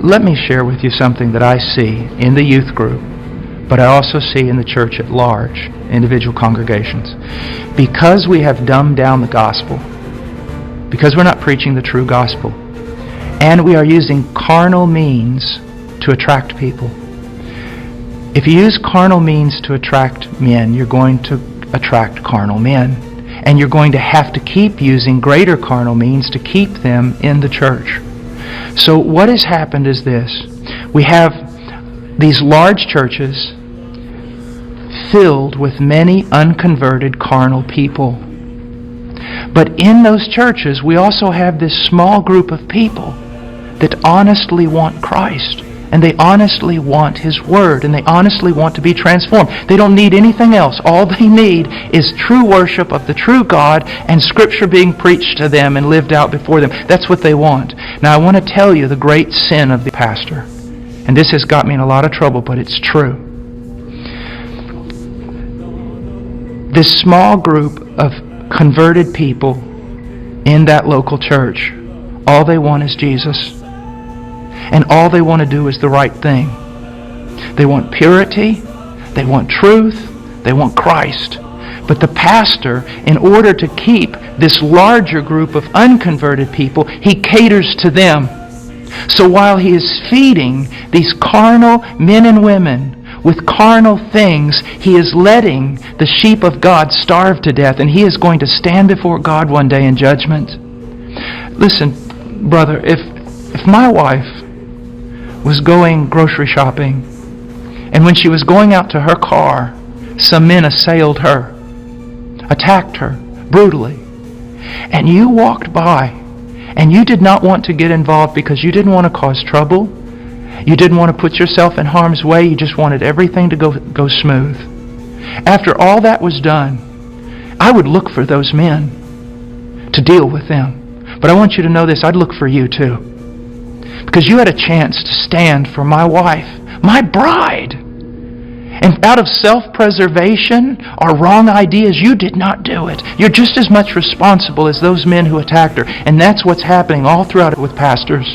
Let me share with you something that I see in the youth group, but I also see in the church at large, individual congregations. Because we have dumbed down the gospel, because we're not preaching the true gospel, and we are using carnal means to attract people. If you use carnal means to attract men, you're going to attract carnal men. And you're going to have to keep using greater carnal means to keep them in the church. So what has happened is this. We have these large churches filled with many unconverted carnal people. But in those churches, we also have this small group of people that honestly want Christ. And they honestly want His Word. And they honestly want to be transformed. They don't need anything else. All they need is true worship of the true God and Scripture being preached to them and lived out before them. That's what they want. Now I want to tell you the great sin of the pastor. And this has got me in a lot of trouble, but it's true. This small group of converted people in that local church, all they want is Jesus. And all they want to do is the right thing. They want purity, they want truth, they want Christ. But the pastor, in order to keep this larger group of unconverted people, he caters to them. So while he is feeding these carnal men and women with carnal things, he is letting the sheep of God starve to death, and he is going to stand before God one day in judgment. Listen, brother, if my wife was going grocery shopping, and when she was going out to her car, some men assailed her, attacked her brutally, and you walked by, and you did not want to get involved because you didn't want to cause trouble, you didn't want to put yourself in harm's way, you just wanted everything to go smooth. After all that was done, I would look for those men to deal with them. But I want you to know this, I'd look for you too. Because you had a chance to stand for my wife, my bride. And out of self-preservation or wrong ideas, you did not do it. You're just as much responsible as those men who attacked her. And that's what's happening all throughout it with pastors.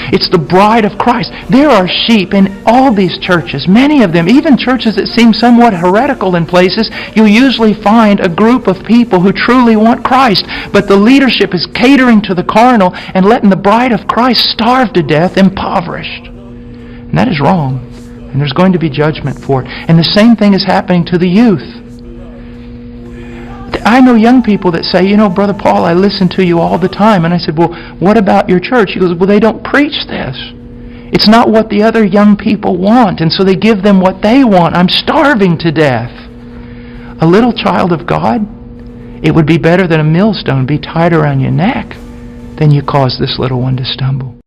It's the bride of Christ. There are sheep in all these churches, many of them, even churches that seem somewhat heretical in places. You'll usually find a group of people who truly want Christ, but the leadership is catering to the carnal and letting the bride of Christ starve to death, impoverished. And that is wrong. And there's going to be judgment for it. And the same thing is happening to the youth. I know young people that say, Brother Paul, I listen to you all the time. And I said, well, what about your church? He goes, well, they don't preach this. It's not what the other young people want. And so they give them what they want. I'm starving to death. A little child of God, it would be better that a millstone be tied around your neck than you cause this little one to stumble.